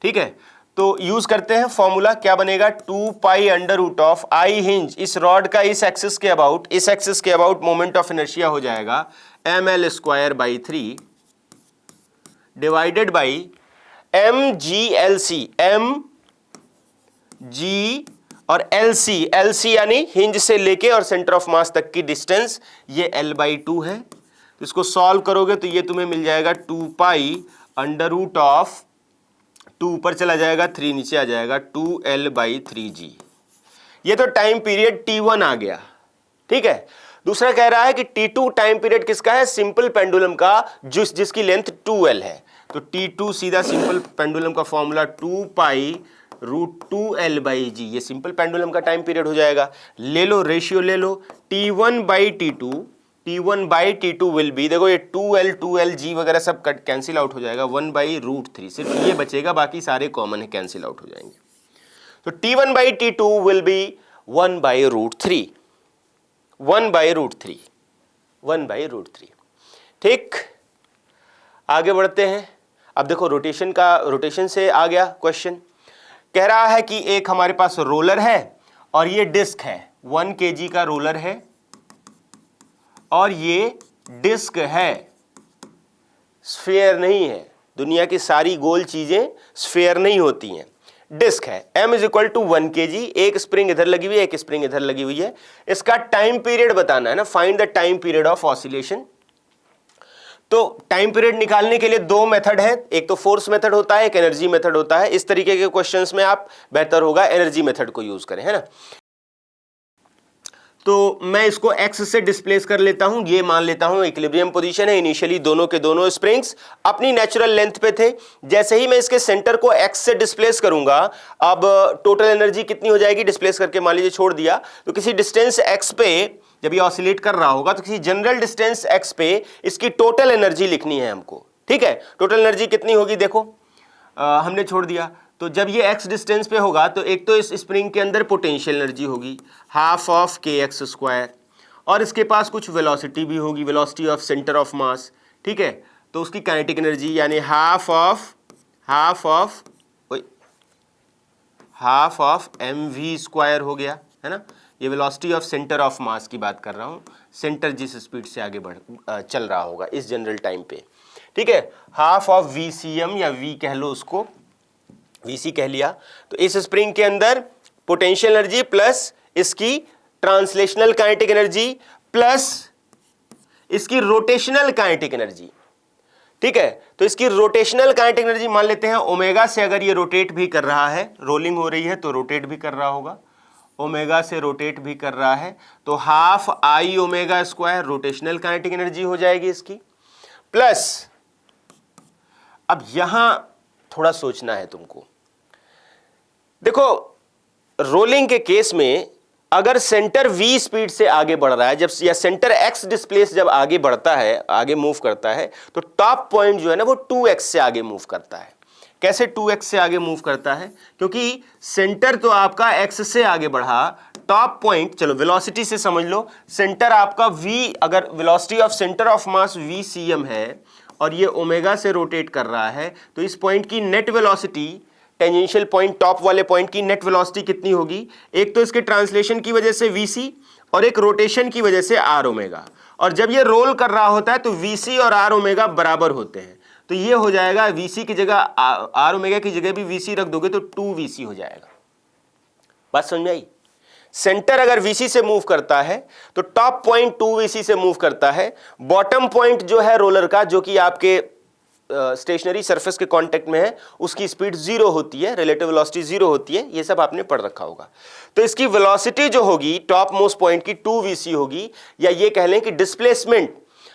ठीक है, तो यूज करते हैं फॉर्मूला, क्या बनेगा 2 pi under root of I hinge, इस रॉड का इस एक्सिस के अबाउट मोमेंट ऑफ इनर्शिया हो जाएगा ml square by 3 divided by mg/Lc, mg और LC यानी हिंज से लेके और सेंटर ऑफ मास तक की डिस्टेंस, ये L/2 है। तो इसको सॉल्व करोगे तो ये तुम्हें मिल जाएगा 2 पाई अंडर रूट ऑफ 2 ऊपर चला जाएगा, 3 नीचे आ जाएगा, 2L/3g। ये तो टाइम पीरियड T1 आ गया। ठीक है, दूसरा कह रहा है कि T2 टाइम पीरियड किसका है? सिंपल पेंडुलम का, जिसकी लेंथ 2L है। तो T2 सीधा सिंपल पेंडुलम का फॉर्मूला 2 पाई रूट 2L/g, ये सिंपल पेंडुलम का टाइम पीरियड हो जाएगा। ले लो, रेशियो ले लो, T1/T2 विल बी, देखो ये 2L G वगैरह सब कैंसिल आउट हो जाएगा, 1/√3, सिर्फ ये बचेगा, बाकी सारे कॉमन है, कैंसिल आउट हो जाएंगे। तो T1/T2 विल बी 1/√3, 1/√3, 1/√3। ठीक, आगे बढ़ते हैं। अब देखो रोटेशन से आ गया क्वेश्चन। कह रहा है कि एक हमारे पास रोलर है और ये डिस्क है, 1 kg का रोलर है और ये डिस्क है, स्फीयर नहीं है। दुनिया की सारी गोल चीजें स्फीयर नहीं होती हैं, डिस्क है। m is equal to 1 kg, एक स्प्रिंग इधर लगी हुई है, एक स्प्रिंग इधर लगी हुई है। इसका टाइम पीरियड बताना है ना, find the time period of oscillation. तो टाइम पीरियड निकालने के लिए दो मेथड है, एक तो फोर्स मेथड होता है, एक एनर्जी मेथड होता है। इस तरीके के क्वेश्चंस में आप बेहतर होगा एनर्जी मेथड को यूज करें, है ना। तो मैं इसको x से डिस्प्लेस कर लेता हूं, ये मान लेता हूं इक्विलिब्रियम पोजीशन है। इनिशियली दोनों के दोनों स्प्रिंग्स अपनी नेचुरल लेंथ पे थे। जैसे ही मैं इसके सेंटर को x से डिस्प्लेस करूंगा, अब टोटल एनर्जी कितनी हो जाएगी? डिस्प्लेस करके मान लीजिए छोड़ दिया, तो किसी डिस्टेंस x पे जब ये ऑसिलेट कर रहा होगा तो किसी जनरल डिस्टेंस x पे इसकी टोटल एनर्जी लिखनी है हमको। ठीक है, टोटल एनर्जी कितनी होगी? देखो हमने छोड़ दिया, तो जब ये x डिस्टेंस पे होगा तो एक तो इस स्प्रिंग के अंदर पोटेंशियल एनर्जी होगी हाफ ऑफ kx स्क्वायर, और इसके पास कुछ वेलोसिटी भी होगी, वेलोसिटी ऑफ सेंटर ऑफ मास। ठीक है, तो उसकी काइनेटिक एनर्जी यानी हाफ ऑफ mv स्क्वायर हो गया, है ना। ये वेलोसिटी ऑफ सेंटर ऑफ मास की बात कर रहा हूँ, सेंटर जिस स्पीड से आगे चल रहा होगा इस जनरल टाइम पे। ठीक है, हाफ ऑफ vcm या v कह लो, उसको vc कह लिया। तो इस स्प्रिंग के अंदर पोटेंशियल एनर्जी प्लस इसकी ट्रांसलेशनल काइनेटिक एनर्जी प्लस इसकी रोटेशनल काइनेटिक एनर्जी। ठीक है, तो इसकी रोटेशनल काइनेटिक एनर्जी मान लेते हैं ओमेगा से, अगर ये रोटेट भी कर रहा है, रोलिंग हो रही है तो रोटेट भी कर रहा होगा, ओमेगा से रोटेट भी कर रहा है, तो half I omega square rotational kinetic energy हो जाएगी इसकी, प्लस अब यहां थोड़ा सोचना है तुमको। देखो रोलिंग के केस में अगर सेंटर v स्पीड से आगे बढ़ रहा है, जब या सेंटर x डिस्प्लेस जब आगे बढ़ता है, आगे मूव करता है, तो टॉप पॉइंट जो है ना वो 2x से आगे मूव करता है। कैसे 2x से आगे मूव करता है? क्योंकि सेंटर तो आपका x से आगे बढ़ा, टॉप पॉइंट, चलो वेलोसिटी से समझ लो, सेंटर आपका v, अगर velocity of centre of mass v cm है और ये ओमेगा से रोटेट कर रहा है, तो इस पॉइंट की net velocity, tangential point top वाले पॉइंट की नेट वेलोसिटी कितनी होगी? एक तो इसके ट्रांसलेशन की वजह से vc और एक रोटेशन की वजह से r ओमेगा, और जब ये रोल कर रहा होता है तो vc और r ओमेगा बराबर होते हैं, तो ये हो जाएगा vc की जगह r ओमेगा की जगह भी vc रख दोगे तो 2vc हो जाएगा। बात समझ में आई? सेंटर अगर vc से मूव करता है तो टॉप पॉइंट 2vc से मूव करता है, बॉटम पॉइंट जो है रोलर का, जो कि आपके स्टेशनरी सरफेस के कांटेक्ट में है, उसकी स्पीड 0 होती है, रिलेटिव वेलोसिटी 0 होती है, ये सब आपने पढ़ रखा होगा। तो इसकी वेलोसिटी जो होगी टॉप मोस्ट पॉइंट की 2vc होगी, या ये कह लें कि डिस्प्लेसमेंट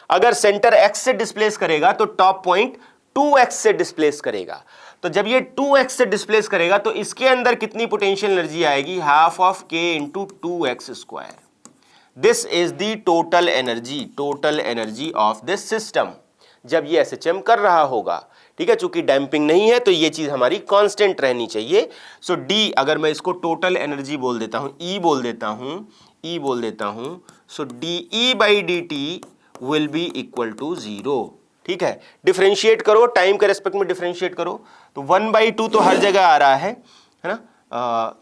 अगर सेंटर x से डिस्प्लेस करेगा तो टॉप पॉइंट 2x से डिस्प्लेस करेगा। तो जब ये 2x से डिस्प्लेस करेगा तो इसके अंदर कितनी पोटेंशियल एनर्जी आएगी? Half of k into 2x square. This is the total energy of this system जब ये SHM कर रहा होगा। ठीक है, चूंकि डैम्पिंग नहीं है तो ये चीज हमारी कांस्टेंट रहनी चाहिए। सो D, अगर मैं इसको टोटल एनर्जी बोल देता हूं, E बोल देता हूं, so dE by dt will be equal to 0। ठीक है, डिफरेंशिएट करो, टाइम के रेस्पेक्ट में डिफरेंशिएट करो, तो 1/2 तो हर जगह आ रहा है ना।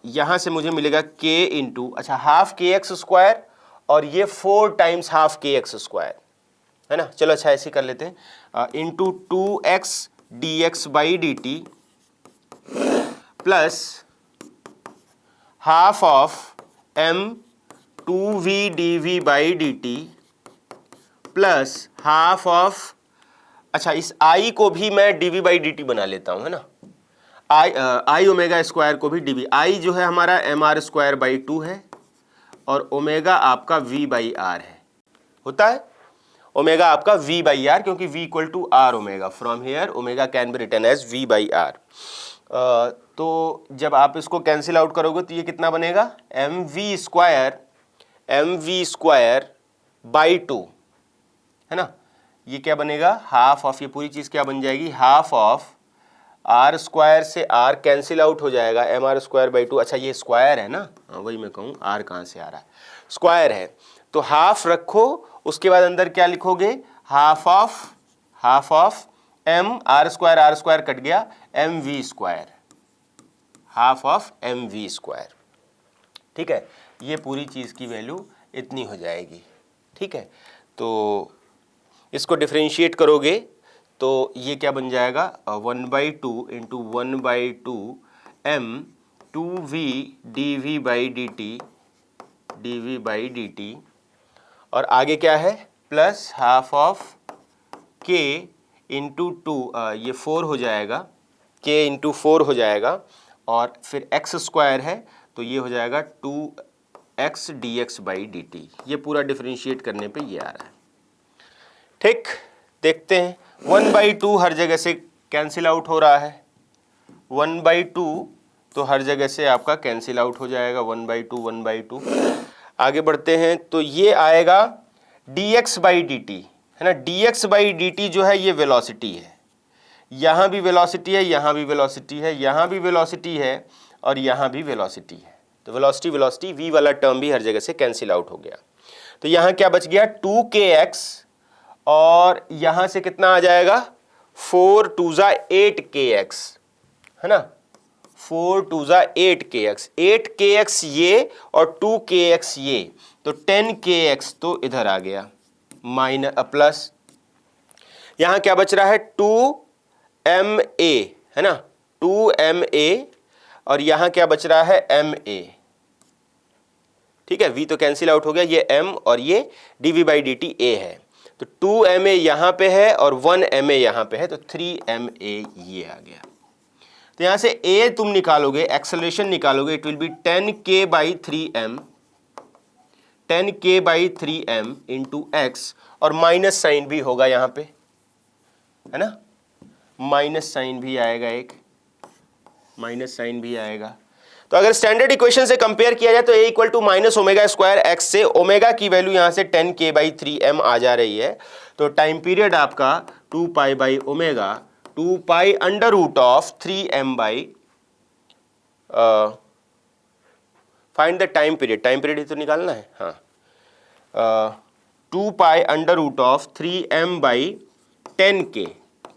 यहां से मुझे मिलेगा k इंटू, अच्छा, हाफ kx स्क्वायर, और ये 4 टाइम्स हाफ kx स्क्वायर है ना। चलो अच्छा ऐसे कर लेते हैं, into 2x dx by D T plus half of m 2v dv by D T plus half of, अच्छा इस i को भी मैं dv बाई डी टी बना लेता हूं, है ना। आई ओमेगा स्क्वायर को भी dv, i जो है हमारा mr स्क्वायर बाई 2 है और ओमेगा आपका v बाई आर है, होता है ओमेगा आपका v बाई आर, क्योंकि v equal to r omega. From here omega can be written as v by r. तो जब आप इसको कैंसिल आउट करोगे तो ये कितना बनेगा? mv स्क्वायर बाई 2, है ना। ये क्या बनेगा? हाफ ऑफ, ये पूरी चीज क्या बन जाएगी? हाफ ऑफ आर स्क्वायर से r कैंसिल आउट हो जाएगा, mr स्क्वायर बाई 2। अच्छा ये स्क्वायर है ना, वही मैं कहूँ, r कहाँ से आ रहा है? स्क्वायर है, तो हाफ रखो, उसके बाद अंदर क्या लिखोगे? Half of m, r square cut गया, mv square, half of mv square. ठीक है, ये पूरी चीज की वैल्यू इतनी हो जाएगी। ठीक है, तो इसको डिफरेंशिएट करोगे तो ये क्या बन जाएगा? 1/2 into 1/2 m 2v dv by D T, और आगे क्या है? Plus half of k into 2, ये 4 हो जाएगा, k इंटू 4 हो जाएगा, और फिर x स्क्वायर है तो ये हो जाएगा 2x dx by D T. ये पूरा डिफरेंशिएट करने पे ये आ रहा है। ठीक, देखते हैं, 1/2 हर जगह से कैंसिल आउट हो रहा है, 1/2 तो हर जगह से आपका कैंसिल आउट हो जाएगा, 1/2। आगे बढ़ते हैं, तो ये आएगा dx बाई डी टी, है ना। dx बाई डी टी जो है ये वेलोसिटी है, यहाँ भी वेलोसिटी है, यहाँ भी वेलोसिटी है, यहाँ भी वेलोसिटी है, और यहाँ भी वेलोसिटी है। तो वेलोसिटी v वाला टर्म भी हर जगह से कैंसिल आउट हो गया। तो यहाँ क्या बच गया? 2kx, और यहाँ से कितना आ जाएगा? 4 2 8kx, है ना। 4 2 8kx, 8kx ये और 2kx ये, तो 10kx तो इधर आ गया, माइनस प्लस, यहाँ क्या बच रहा है? 2ma, है ना, 2ma, और यहाँ क्या बच रहा है? ma। ठीक है, v तो कैंसिल आउट हो गया, ये m और ये dv by D T a है, तो 2ma यहाँ पे है और 1ma यहाँ पे है, तो 3ma ये आ गया। तो यहाँ से a तुम निकालोगे, एक्सेलरेशन निकालोगे, it will be 10k by 3m, 10k by 3m into x, और माइनस साइन भी होगा यहाँ पे, है ना, माइनस साइन भी आएगा, एक माइनस साइन भी आएगा। तो अगर स्टैंडर्ड इक्वेशन से कंपेयर किया जाए तो a equal to minus omega square x से ओमेगा की वैल्यू यहाँ से 10k बाई 3m आ जा रही है। तो टाइम पीरियड आपका 2 pi by omega 2 pi under root of 3m by find the time period ही तो निकालना है। हाँ 2 pi under root of 3m by 10k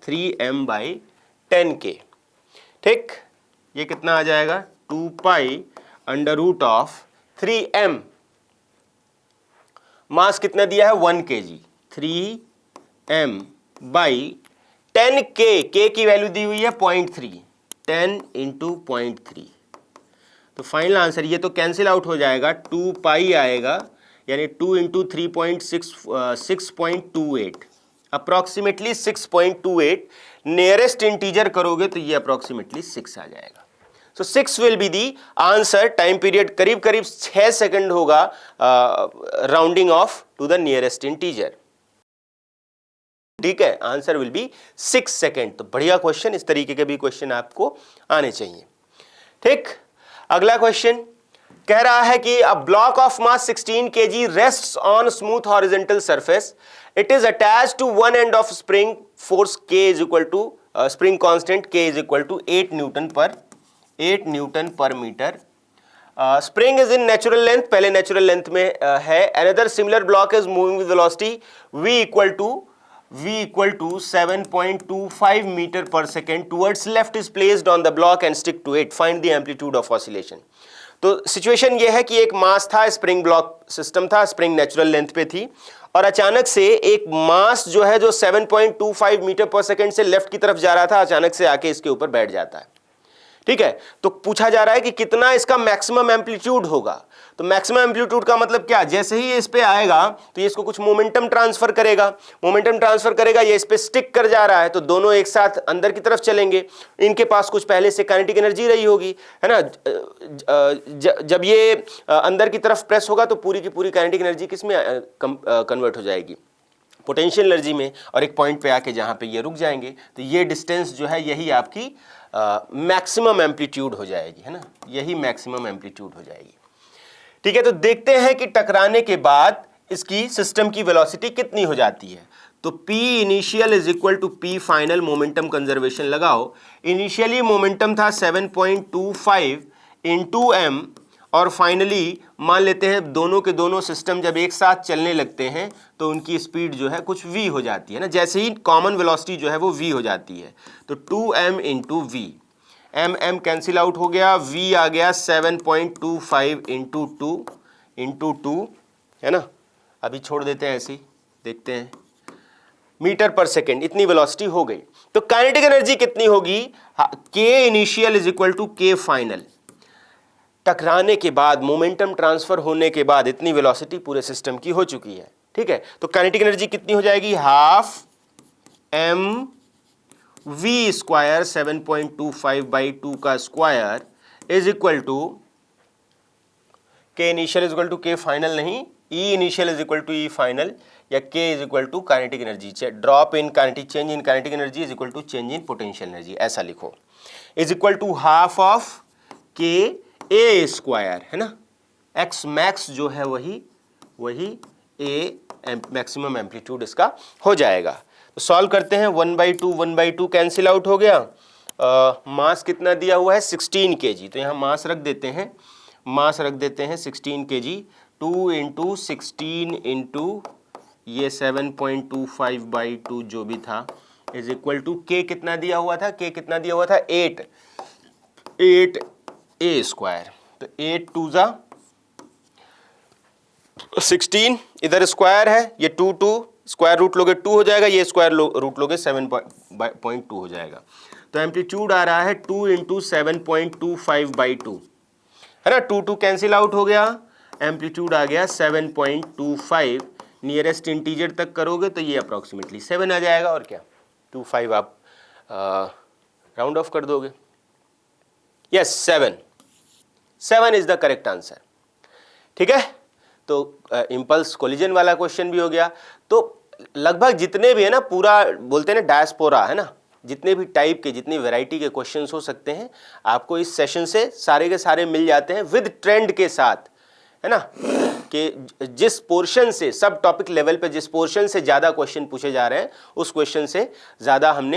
3m by 10k। ठीक, ये कितना आ जाएगा 2 pi under root of 3m, mass कितना दिया है 1 kg, 3m by 10k, k की वैल्यू दी हुई है 0.3, 10 इंटू 0.3। तो फाइनल आंसर ये तो कैंसिल आउट हो जाएगा, 2 पाई आएगा यानी 2 इंटू 6.28, अप्रॉक्सीमेटली 6.28। नियरेस्ट इंटीजर करोगे तो ये अप्रॉक्सीमेटली 6 आ जाएगा। So 6 will be the answer. Time period करीब करीब 6 सेकंड होगा, rounding off to the nearest integer. ठीक है, आंसर विल बी 6 सेकेंड। तो बढ़िया क्वेश्चन, इस तरीके के भी क्वेश्चन आपको आने चाहिए। ठीक, अगला क्वेश्चन कह रहा है कि a block of mass 16 kg rests on smooth horizontal surface, it is attached to one end of spring force k is equal to spring constant k is equal to 8 newton per metre. Spring is in natural length, पहले नेचुरल लेंथ में है। Another similar block is moving with velocity v equal to 7.25 metre पर second towards left is placed on the block and stick to it, find the amplitude of oscillation. तो सिचुएशन ये है कि एक मास था, स्प्रिंग ब्लॉक सिस्टम था, स्प्रिंग नेचुरल लेंथ पे थी और अचानक से एक मास जो है जो 7.25 मीटर पर सेकेंड से लेफ्ट की तरफ जा रहा था, अचानक से आके इसके ऊपर बैठ जाता है। ठीक है, तो पूछा जा रहा है कि कितना इसका मैक्सिमम एम्पलीट्यूड होगा। तो मैक्सिमम एम्पलीट्यूड का मतलब क्या, जैसे ही ये इस पे आएगा तो ये इसको कुछ मोमेंटम ट्रांसफर करेगा, ये इस पे स्टिक कर जा रहा है तो दोनों एक साथ अंदर की तरफ चलेंगे। इनके पास कुछ पहले से काइनेटिक एनर्जी रही होगी, है ना। जब ये अंदर की तरफ प्रेस होगा तो पूरी की पूरी काइनेटिक एनर्जी किस में कन्वर्ट हो जाएगी, पोटेंशियल एनर्जी में, और एक पॉइंट पे आके जहां पे ये रुक जाएंगे तो ये डिस्टेंस जो है यही आपकी मैक्सिमम एम्पलीट्यूड हो जाएगी, है ना, यही मैक्सिमम एम्पलीट्यूड हो जाएगी। ठीक है, तो देखते हैं कि टकराने के बाद इसकी सिस्टम की वेलोसिटी कितनी हो जाती है। तो P initial is equal to P final, momentum conservation लगाओ। इनिशियली मोमेंटम था 7.25 इंटू m और फाइनली मान लेते हैं दोनों के दोनों सिस्टम जब एक साथ चलने लगते हैं तो उनकी स्पीड जो है कुछ v हो जाती है ना, जैसे ही कॉमन वेलोसिटी जो है वो v हो जाती है। तो 2m into v, m cancel out हो गया, v आ गया 7.25 इंटू 2 है ना। अभी छोड़ देते हैं ऐसे ही, देखते हैं मीटर पर सेकेंड, इतनी वेलोसिटी हो गई। तो काइनेटिक एनर्जी कितनी होगी, k initial is equal to k final. टकराने के बाद, मोमेंटम ट्रांसफर होने के बाद इतनी वेलोसिटी पूरे सिस्टम की हो चुकी है। ठीक है, तो काइनेटिक एनर्जी कितनी हो जाएगी, half m v square 7.25 by 2 का square is equal to k initial is equal to k final नहीं, E initial is equal to E final, या k is equal to kinetic energy, drop in kinetic, change in kinetic energy is equal to change in potential energy, ऐसा लिखो, is equal to half of k a square, है ना। x मैक्स जो है वही a मैक्सिमम एम्पलीट्यूड इसका हो जाएगा। तो सॉल्व करते हैं, 1/2 कैंसिल आउट हो गया। मास कितना दिया हुआ है 16 kg, तो यहाँ मास रख देते हैं 16 kg, 2 इंटू 16 इंटू ये 7.25/2 जो भी था इज इक्वल टू k कितना दिया हुआ था, 8 a स्क्वायर। तो 8 2 जा 16, इधर स्क्वायर है, ये 2 स्क्वायर रूट लोगे 2 हो जाएगा, ये स्क्वायर रूट लोगे 7.2 हो जाएगा। तो एम्पलीट्यूड आ रहा है 2 इंटू 7.25/2, है ना। 2 कैंसिल आउट हो गया, एम्पलीट्यूड आ गया 7.25, नियरेस्ट इंटीजर तक करोगे तो ये अप्रॉक्सीमेटली 7 आ जाएगा, और क्या 25 आप राउंड ऑफ कर दोगे। Yes 7 is the correct answer. ठीक है, तो इम्पल्स कोलिजन वाला क्वेश्चन भी हो गया। तो लगभग जितने भी है ना, पूरा बोलते हैं ना डायस्पोरा, है ना, जितने भी टाइप के, जितनी वैरायटी के क्वेश्चंस हो सकते हैं आपको इस सेशन से सारे के सारे मिल जाते हैं विद ट्रेंड के साथ, है ना, कि जिस पोर्शन से सब टॉपिक लेवल पे जिस पोर्शन से ज़्यादा क्वेश्चन पूछे जा रहे हैं उस क्वेश्चन से ज़्यादा हम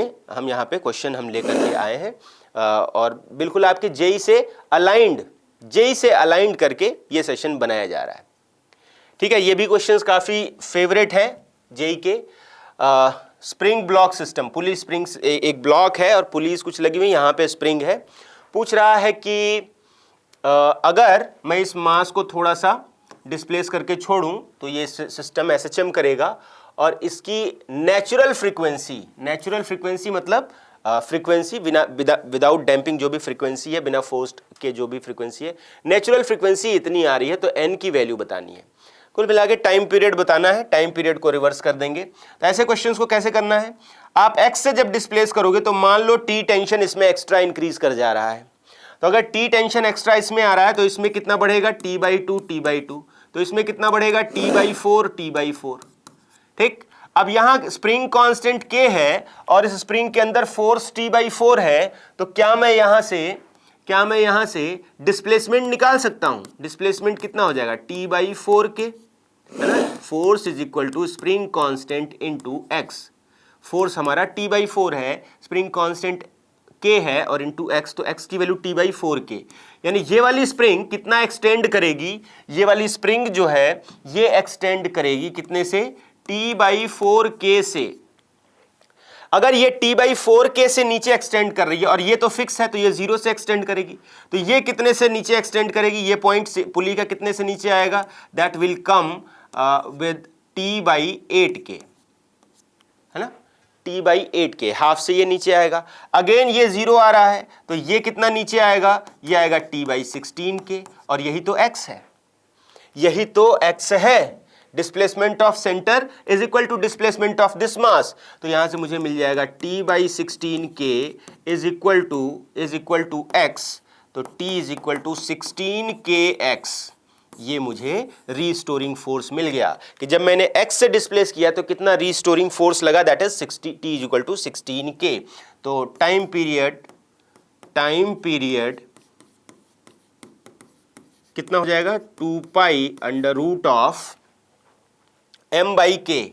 यहाँ पे क्वेश्चन हम लेकर के आए हैं, और बिल्कुल आपके जेई से अलाइंड जेई से अलाइंड करके ये सेशन बनाया जा रहा है। ठीक है, ये भी क्वेश्चंस काफ़ी फेवरेट है जेई के। स्प्रिंग ब्लॉक सिस्टम, पुली स्प्रिंग, एक ब्लॉक है और पुलिस कुछ लगी हुई, यहाँ पे स्प्रिंग है। पूछ रहा है कि अगर मैं इस मास को थोड़ा सा डिस्प्लेस करके छोड़ूं तो ये सिस्टम एसएचएम करेगा और इसकी नेचुरल फ्रीक्वेंसी मतलब फ्रीक्वेंसी विदाउट डैम्पिंग जो भी फ्रीक्वेंसी है, बिना फोर्स्ड के जो भी फ्रीक्वेंसी है, नेचुरल फ्रीक्वेंसी इतनी आ रही है, तो एन की वैल्यू बतानी है। कुल मिला के टाइम पीरियड बताना है, टाइम पीरियड को रिवर्स कर देंगे। तो ऐसे क्वेश्चंस को कैसे करना है, आप एक्स से जब डिस्प्लेस करोगे तो मान लो टी टेंशन इसमें एक्स्ट्रा इंक्रीज कर जा रहा है, तो अगर टी टेंशन एक्स्ट्रा इसमें आ रहा है तो इसमें कितना बढ़ेगा, T/2, तो इसमें कितना बढ़ेगा, T/4। ठीक, अब यहां स्प्रिंग कांस्टेंट K है और इस स्प्रिंग के अंदर फोर्स T/4 है, तो क्या मैं यहां से डिस्प्लेसमेंट निकाल सकता हूं? डिस्प्लेसमेंट कितना हो जाएगा, T/4K, है ना। Force is equal to spring constant into x. Force हमारा T/4 है, स्प्रिंग कांस्टेंट K है और इंटू एक्स, तो एक्स की वैल्यू T/4K। यानी ये वाली स्प्रिंग कितना एक्सटेंड करेगी, ये वाली स्प्रिंग जो है ये एक्सटेंड करेगी कितने से, T/4K से। अगर ये T/4K से नीचे एक्सटेंड कर रही है और ये तो फिक्स है, तो ये 0 से एक्सटेंड करेगी, तो ये कितने से नीचे एक्सटेंड करेगी, ये पॉइंट से पुली का कितने से नीचे आएगा, that will come with T/8K, है ना, T/8K, हाफ से ये नीचे आएगा। अगेन ये 0 आ रहा है, तो ये कितना नीचे आएगा, ये आएगा T/16K, और यही तो x है। Displacement of centre is equal to displacement of this mass, तो यहां से मुझे मिल जाएगा T/16K is equal to x, तो T is equal to 16KX। ये मुझे रीस्टोरिंग फोर्स मिल गया कि जब मैंने x से डिस्प्लेस किया तो कितना रीस्टोरिंग फोर्स लगा, that is T is equal to 16K। तो टाइम पीरियड कितना हो जाएगा, 2π√m/K,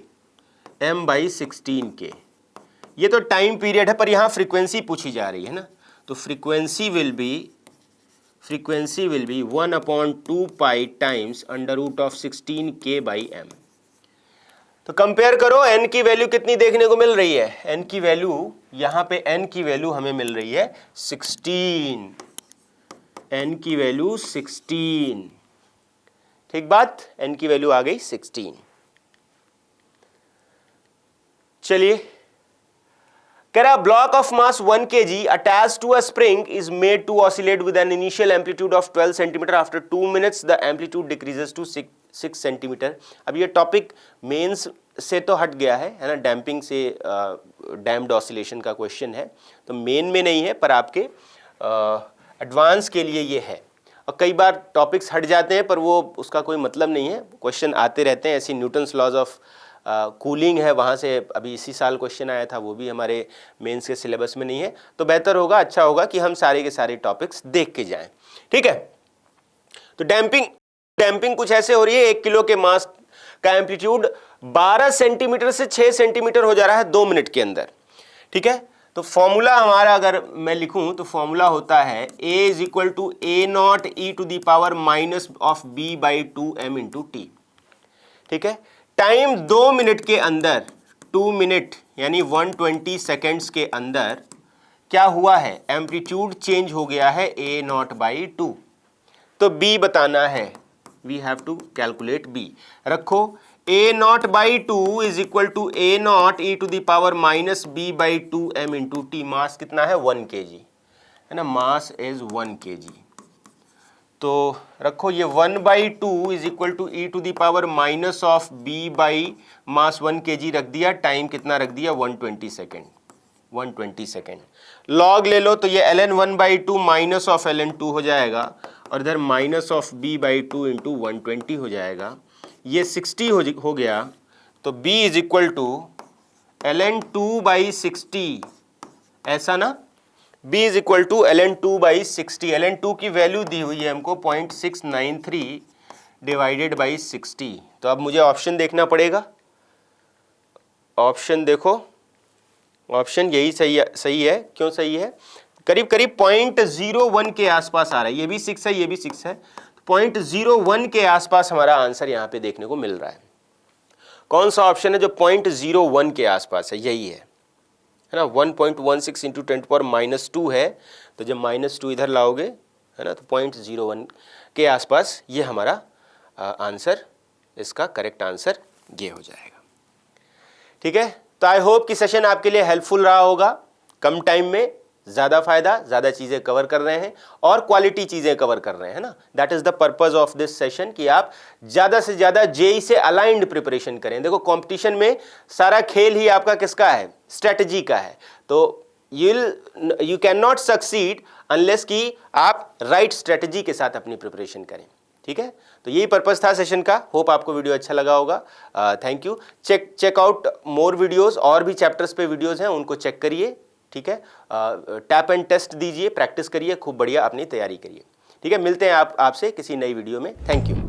m/16K। ये तो टाइम पीरियड है, पर यहां फ्रीक्वेंसी पूछी जा रही है ना, तो frequency will be 1/2π times √16K/m। तो कंपेयर करो, n की वैल्यू कितनी देखने को मिल रही है, n की वैल्यू यहां पे n की वैल्यू हमें मिल रही है 16, n की वैल्यू 16। ठीक बात, n की वैल्यू आ गई 16। चलिए, कह रहा block of mass 1 kg attached to a spring is made to oscillate with an initial amplitude of 12 cm. After 2 minutes the amplitude decreases to 6 cm. अब ये टॉपिक मेंस से तो हट गया है ना, डैम्पिंग से डैम्ड ऑसिलेशन का क्वेश्चन है, तो मेन में नहीं है, पर आपके एडवांस के लिए ये है। और कई बार टॉपिक्स हट जाते हैं पर वो उसका कोई मतलब नहीं है, क्वेश्चन आते रहते हैं। ऐसी न्यूटन्स लॉज ऑफ कूलिंग है, वहाँ से अभी इसी साल क्वेश्चन आया था, वो भी हमारे मेंस के सिलेबस में नहीं है, तो बेहतर होगा, अच्छा होगा कि हम सारे के सारे टॉपिक्स देख के जाएं। ठीक है, तो डैम्पिंग कुछ ऐसे हो रही है, 1 किलो के मास का एम्पलीट्यूड 12 सेंटीमीटर से 6 सेंटीमीटर हो जा रहा है 2 मिनट के अंदर। ठीक है, तो फॉर्मूला हमारा अगर मैं लिखूं तो फॉर्मूला होता है A is equal to A0 e⁻⁻b/2m × t। ठीक है, टाइम 2 मिनट के अंदर, 2 मिनट यानी 120 सेकेंड्स के अंदर क्या हुआ है, एम्पलीट्यूड चेंज हो गया है A0/2। तो B बताना है, we have to calculate B। रखो A0/2 is equal to A0 e⁻⁻b/2m × t। Mass कितना है, 1 kg, है ना, मास इज 1 kg। तो रखो ये 1/2 इज इक्वल टू e⁻⁻b/मास 1 kg रख दिया। टाइम कितना रख दिया, 120 सेकेंड। 120 सेकेंड लॉग ले लो, तो ये ln 1/2 माइनस ऑफ ln 2 हो जाएगा, और इधर माइनस ऑफ b/2 इंटू 120 हो जाएगा। ये 60 हो गया, तो b is equal to ln 2/60, ऐसा ना, b is equal to ln 2/60। ln 2 की वैल्यू दी हुई है हमको 0.693 डिवाइडेड बाई 60। तो अब मुझे ऑप्शन देखना पड़ेगा, ऑप्शन देखो, ऑप्शन यही सही है। क्यों सही है, करीब करीब 0.01 के आसपास आ रहा है। ये भी 6 है, ये भी 6 है, 0.01 के आसपास हमारा आंसर यहां पे देखने को मिल रहा है। कौन सा ऑप्शन है जो 0.01 के आसपास है? यही है ना। 1.16 इंटू 10⁻² है, तो जब -2 इधर लाओगे है ना, तो 0.01 के आसपास ये हमारा आंसर, इसका करेक्ट आंसर ये हो जाएगा। ठीक है, तो आई होप कि सेशन आपके लिए हेल्पफुल रहा होगा। कम टाइम में ज़्यादा फायदा, ज़्यादा चीज़ें कवर कर रहे हैं और क्वालिटी चीज़ें कवर कर रहे हैं ना। That is the purpose of this session कि आप ज़्यादा से ज़्यादा जेईई से अलाइंड प्रिपरेशन करें। देखो कंपटीशन में सारा खेल ही आपका किसका है? स्ट्रेटजी का है। तो you can not succeed unless कि आप राइट स्ट्रेटजी के साथ अपनी प्रिपरेशन करें। ठीक है, तो यही पर्पस था सेशन का। होप आपको वीडियो अच्छा लगा होगा। Thank you. Check out more videos, और भी चैप्टर्स पे वीडियोस हैं, उनको चेक करिए। ठीक है, टैप एंड टेस्ट दीजिए, प्रैक्टिस करिए, खूब बढ़िया अपनी तैयारी करिए। ठीक है, मिलते हैं आपसे किसी नई वीडियो में। Thank you.